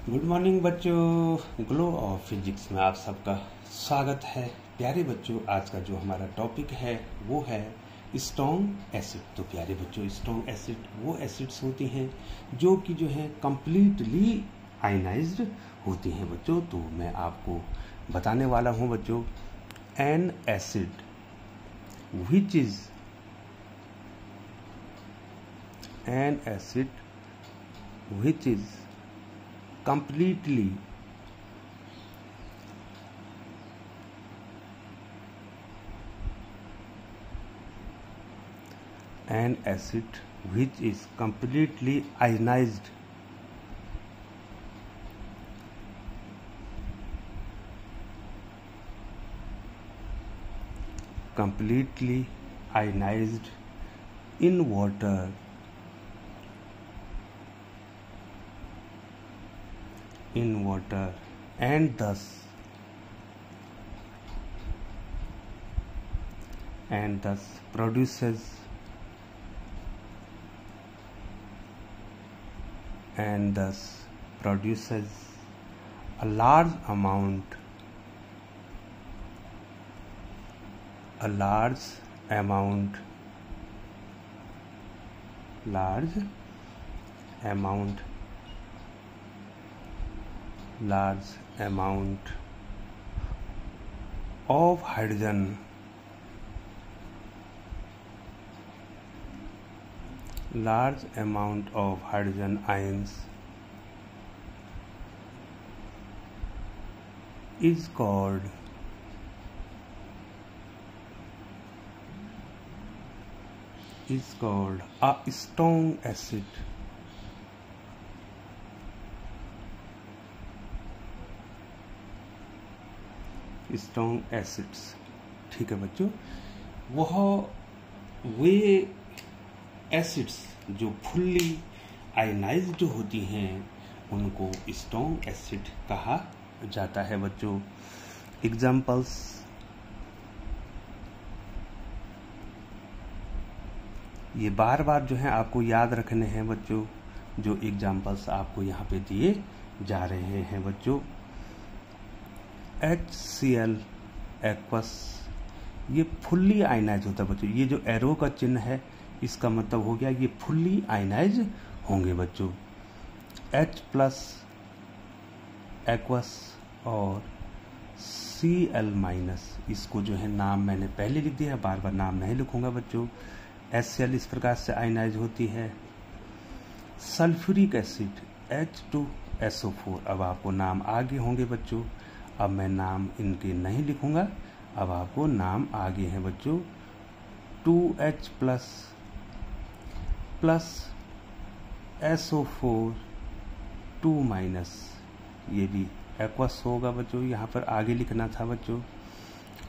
Good morning बच्चों, glow of physics में आप सबका स्वागत है। प्यारे बच्चों, आज का जो हमारा टॉपिक है वो है स्ट्रॉन्ग एसिड। तो प्यारे बच्चों, स्ट्रॉन्ग एसिड वो एसिड्स होती हैं जो कि जो है कंप्लीटली आयनाइज्ड होती हैं बच्चों। तो मैं आपको बताने वाला हूँ बच्चों, N acid which is an acid which is completely ionized in water and thus produces a large amount of hydrogen ions is called a strong acid. Strong acids, ठीक है बच्चों, वे एसिड्स जो फुल्ली आयनाइज्ड होती हैं उनको strong acid कहा जाता है बच्चों। एग्जाम्पल्स, ये बार बार जो है आपको याद रखने हैं बच्चों। जो एग्जाम्पल्स आपको यहाँ पे दिए जा रहे हैं बच्चों, HCl एक्वस, ये फुल्ली आयनाइज होता है बच्चों। ये जो एरो का चिन्ह है इसका मतलब हो गया ये फुल्ली आयनाइज होंगे बच्चों। H+ एक्वस और Cl-, इसको जो है नाम मैंने पहले लिख दिया है, बार बार नाम नहीं लिखूंगा बच्चों। HCl इस प्रकार से आयनाइज होती है। सल्फ्यूरिक एसिड H2SO4, अब आपको नाम आगे होंगे बच्चों। अब मैं नाम इनके नहीं लिखूंगा, अब आपको नाम आगे हैं बच्चों। 2H+ प्लस SO4 2-, ये भी एक्वस होगा बच्चों, यहाँ पर आगे लिखना था बच्चों।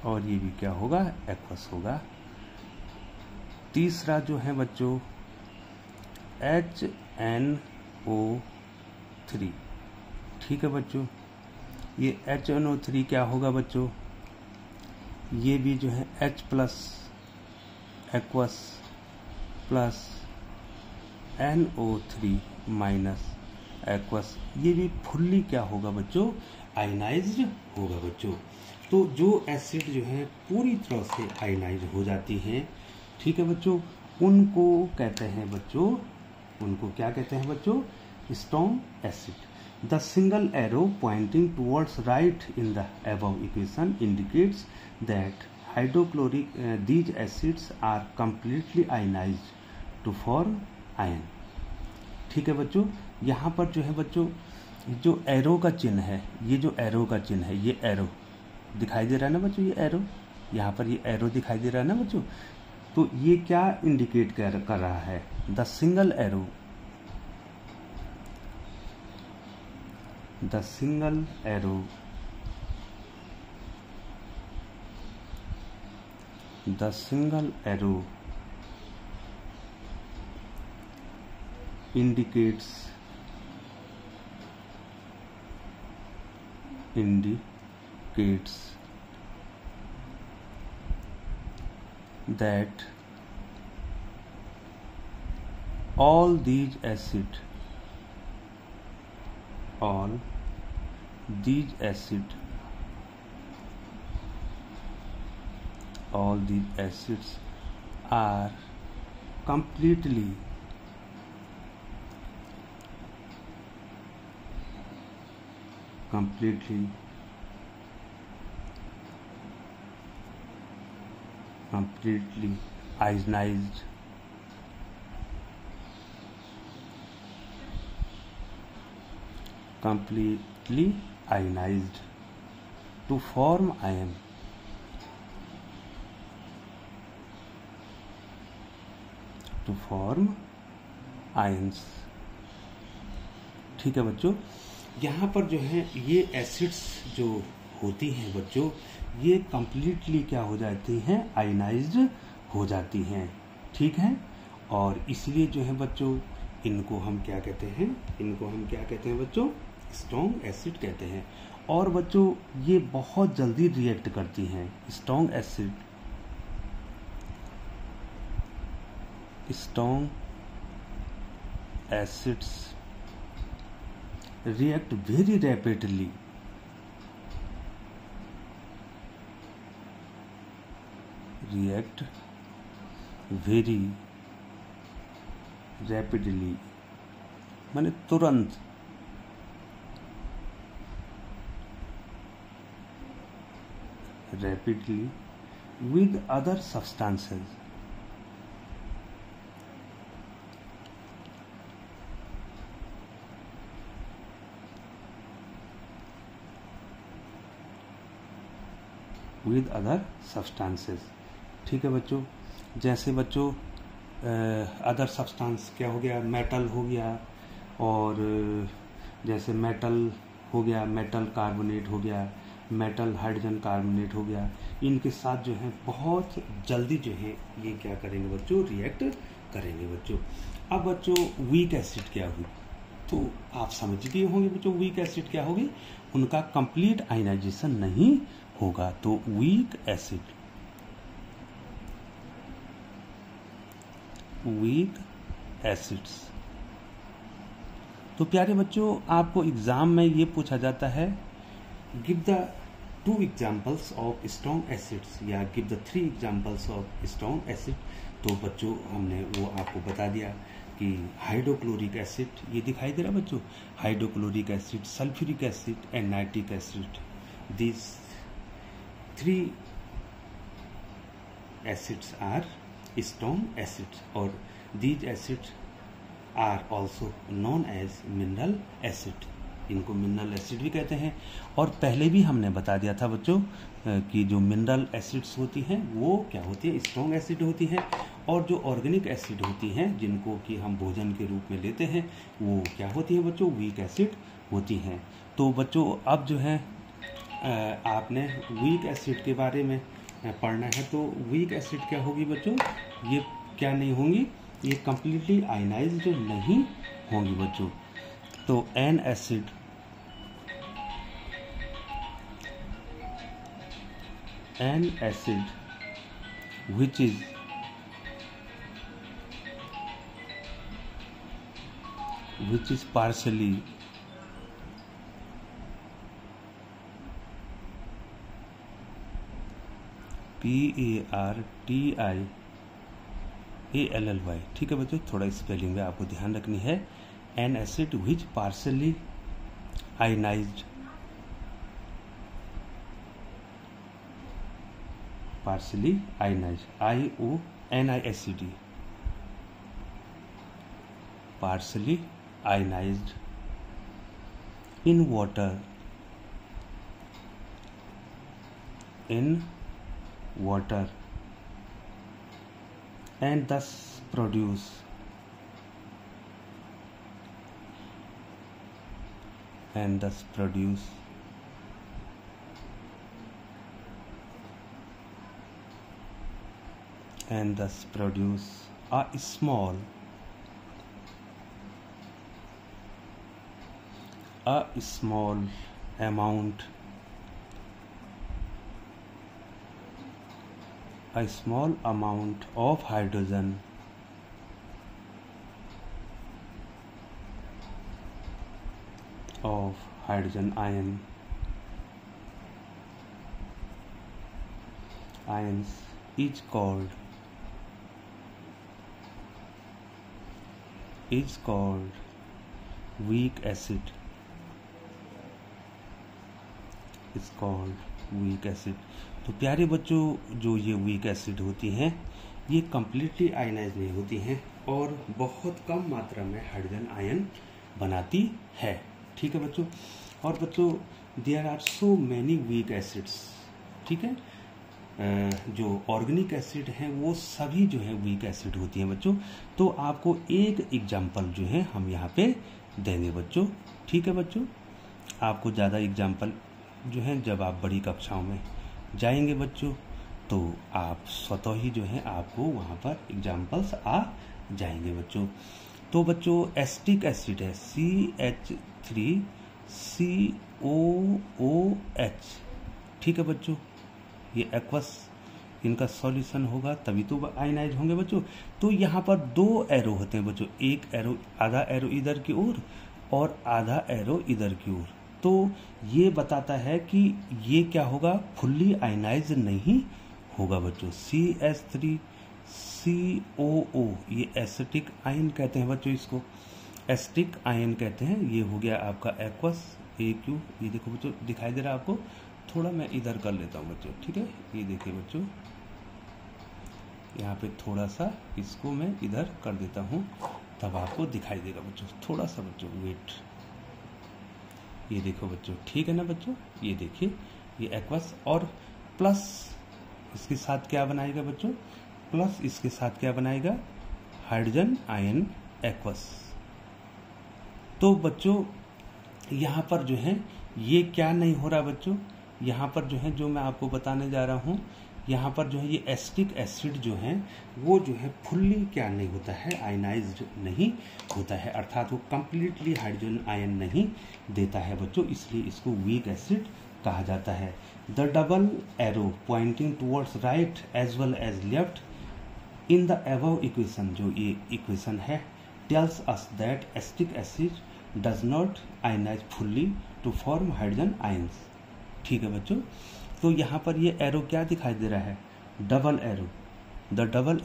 और ये भी क्या होगा, एक्वस होगा। तीसरा जो है बच्चों HNO3, ठीक है बच्चों। ये HNO3 क्या होगा बच्चों, ये भी जो है H+ aqueous plus NO3- aqueous, ये भी फुल्ली क्या होगा बच्चों, आयनाइज्ड होगा बच्चों। तो जो एसिड जो है पूरी तरह से आयनाइज्ड हो जाती हैं, ठीक है बच्चों, उनको कहते हैं बच्चों, उनको क्या कहते हैं बच्चों, strong acid. The single arrow pointing towards right in the above equation indicates that these acids are completely ionized to form ion, ठीक है बच्चों। यहाँ पर जो है बच्चों, जो एरो का चिन्ह है, ये जो एरो का चिन्ह है, ये एरो दिखाई दे रहा है ना बच्चों, ये एरो, यहाँ पर ये एरो दिखाई दे रहा है ना बच्चों। तो ये क्या इंडिकेट कर रहा है, the single arrow indicates that all these acids all these acids are completely ionized to form ions। ठीक है बच्चों, यहाँ पर जो है ये एसिड्स जो होती हैं बच्चों, ये कंप्लीटली क्या हो जाती हैं, आयनाइज्ड हो जाती हैं। ठीक है, और इसलिए जो है बच्चों इनको हम क्या कहते हैं बच्चों, स्ट्रॉन्ग एसिड कहते हैं। और बच्चों ये बहुत जल्दी रिएक्ट करती हैं। Strong acids react very rapidly माने तुरंत with other substances ठीक है बच्चों, जैसे बच्चों अदर सब्सटेंस क्या हो गया, मेटल हो गया, और जैसे मेटल हो गया, मेटल कार्बोनेट हो गया, मेटल हाइड्रोजन कार्बोनेट हो गया, इनके साथ जो है बहुत जल्दी जो है ये क्या करेंगे बच्चों, रिएक्ट करेंगे बच्चों। अब बच्चों वीक एसिड क्या हुई, तो आप समझ गए होंगे बच्चों वीक एसिड क्या होगी, उनका कंप्लीट आयनाइजेशन नहीं होगा। तो वीक एसिड्स। तो प्यारे बच्चों आपको एग्जाम में ये पूछा जाता है, give the 2 examples of strong acids या give the 3 examples of strong acid. तो बच्चों हमने वो आपको बता दिया कि हाइड्रोक्लोरिक एसिड, ये दिखाई दे रहा है बच्चों, hydrochloric acid, sulphuric acid and nitric acid, this 3 acids are strong acids, और these acids are also known as mineral acid, इनको मिनरल एसिड भी कहते हैं। और पहले भी हमने बता दिया था बच्चों कि जो मिनरल एसिड्स होती हैं वो क्या होती है, स्ट्रॉन्ग एसिड होती हैं, और जो ऑर्गेनिक एसिड होती हैं जिनको कि हम भोजन के रूप में लेते हैं वो क्या होती हैं बच्चों, वीक एसिड होती हैं। तो बच्चों अब जो है आपने वीक एसिड के बारे में पढ़ना है। तो वीक एसिड क्या होगी बच्चों, ये क्या नहीं होंगी, ये कंप्लीटली आयनाइज्ड नहीं होंगी बच्चों। तो N acid which is partially PARTIALLY, ठीक है बच्चों, थोड़ा स्पेलिंग में आपको ध्यान रखनी है। N acid which partially ionised, IONISED, partially ionized in water and thus produce a small amount of hydrogen of hydrogen ions is called weak acid. Is called weak acid. तो प्यारे बच्चों, जो ये वीक एसिड होती हैं ये completely ionise नहीं होती हैं और बहुत कम मात्रा में हाइड्रोजन आयन बनाती है। ठीक है बच्चों। और बच्चों, there are so many weak acids. ठीक है, जो ऑर्गेनिक एसिड हैं वो सभी जो है वीक एसिड होती हैं बच्चों। तो आपको एक एग्जाम्पल जो है हम यहाँ पे देंगे बच्चों। ठीक है बच्चों, आपको ज़्यादा एग्जाम्पल जो है जब आप बड़ी कक्षाओं में जाएंगे बच्चों तो आप स्वतः ही जो है आपको वहाँ पर एग्जाम्पल्स आ जाएंगे बच्चों। तो बच्चों, एसिटिक एसिड है CH3COOH। ठीक है बच्चों, ये एक्वस इनका सॉल्यूशन होगा तभी तो आयनाइज होंगे बच्चों। तो यहाँ पर दो एरो होते हैं बच्चों, एक एरो, आधा एरो इधर की ओर और आधा एरो इधर की ओर। तो ये बताता है कि ये क्या होगा, फुल्ली आयनाइज नहीं होगा बच्चों। CH3COO ये एसिटिक आयन कहते हैं बच्चों, इसको एसिटिक आयन कहते हैं। ये हो गया आपका एक्वस AQ। ये देखो बच्चों, दिखाई दे रहा है आपको? थोड़ा मैं इधर कर लेता हूँ बच्चों। ठीक है, ये देखिए बच्चों, यहाँ पे थोड़ा सा इसको मैं इधर कर देता हूँ तब आपको दिखाई देगा बच्चों। थोड़ा सा बच्चों वेट, ये देखो बच्चों। ठीक है ना बच्चों, ये देखिए ये एक्वस और प्लस इसके साथ क्या बनाएगा बच्चों, प्लस इसके साथ क्या बनाएगा, हाइड्रोजन आयन एक्वस। तो बच्चों यहाँ पर जो है ये क्या नहीं हो रहा बच्चों, यहाँ पर जो है जो मैं आपको बताने जा रहा हूँ, यहाँ पर जो है ये एसिटिक एसिड जो है वो जो है फुल्ली क्या नहीं होता है, आयनाइज्ड नहीं होता है, अर्थात वो कंप्लीटली हाइड्रोजन आयन नहीं देता है बच्चों, इसलिए इसको वीक एसिड कहा जाता है। The double arrow pointing towards right as well as left in the above equation, जो ये इक्वेशन है, tells us that acetic acid does not ionize fully to form hydrogen ions. ठीक है बच्चों, तो यहाँ पर ये एरो क्या दिखाई दे रहा है, double arrow. The double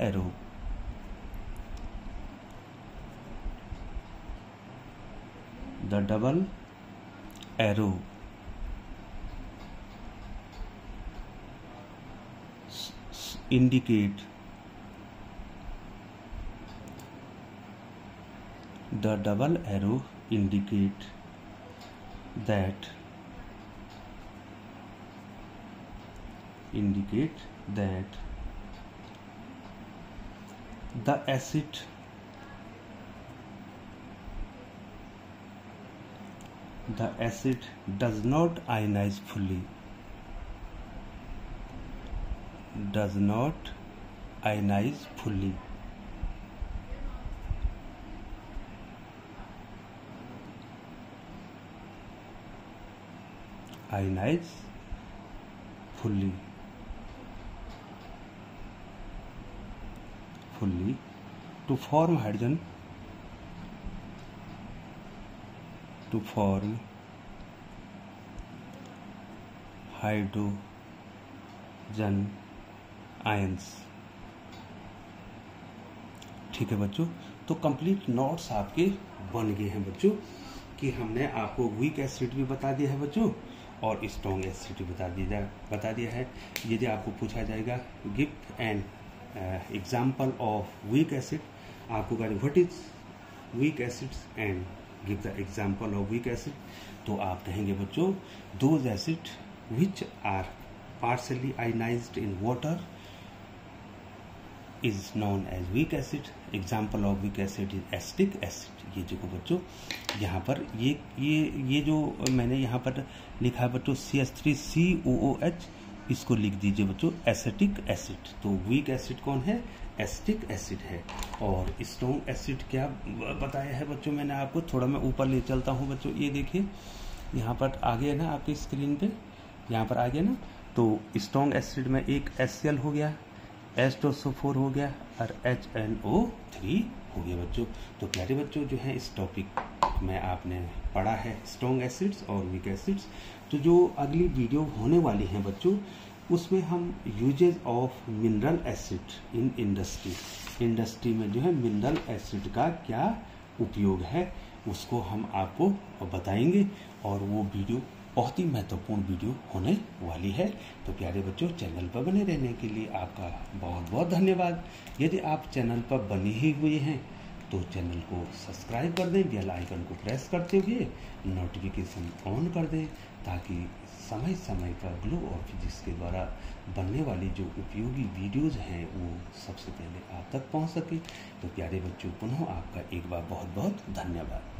arrow indicate the double arrow indicate that the acid does not ionize fully, to form hydrogen ions. ठीक है बच्चों, तो कंप्लीट नोट्स आपके बन गए हैं बच्चों कि हमने आपको वीक एसिड भी बता दिया है बच्चों और स्ट्रॉन्ग एसिड भी बता दिया है। यदि आपको पूछा जाएगा give an example of weak acid, आपको कहा what is weak acids and give the example of weak acid, तो आप कहेंगे बच्चों those acid which are partially ionized in water is known as weak acid. Example of weak acid is acetic acid. ये देखो बच्चों, यहाँ पर ये जो मैंने यहाँ पर लिखा है बच्चों CH3COOH, इसको लिख दीजिए बच्चों एसिटिक एसिड। तो वीक एसिड कौन है, एसिटिक एसिड है। और स्ट्रॉन्ग एसिड क्या बताया है बच्चों मैंने आपको, थोड़ा मैं ऊपर ले चलता हूँ बच्चों। ये देखिए यहाँ पर आ गया ना आपकी स्क्रीन पे, यहाँ पर आ गया ना। तो स्ट्रॉन्ग एसिड में एक HCl हो गया, H2SO4 हो गया और HNO3 हो गया बच्चों। तो प्यारे बच्चों जो है इस टॉपिक में आपने पढ़ा है स्ट्रॉन्ग एसिड्स और वीक एसिड्स। तो जो अगली वीडियो होने वाली है बच्चों, उसमें हम usages of mineral acid in industry में जो है मिनरल एसिड का क्या उपयोग है उसको हम आपको बताएंगे, और वो वीडियो बहुत ही महत्वपूर्ण वीडियो होने वाली है। तो प्यारे बच्चों, चैनल पर बने रहने के लिए आपका बहुत बहुत धन्यवाद। यदि आप चैनल पर बने ही हुए हैं तो चैनल को सब्सक्राइब कर दें, बेल आइकन को प्रेस करते हुए नोटिफिकेशन ऑन कर दें, ताकि समय समय पर ग्लो और फिजिक्स के द्वारा बनने वाली जो उपयोगी वीडियोज़ हैं वो सबसे पहले आप तक पहुंच सके। तो प्यारे बच्चों, पुनः आपका एक बार बहुत बहुत धन्यवाद।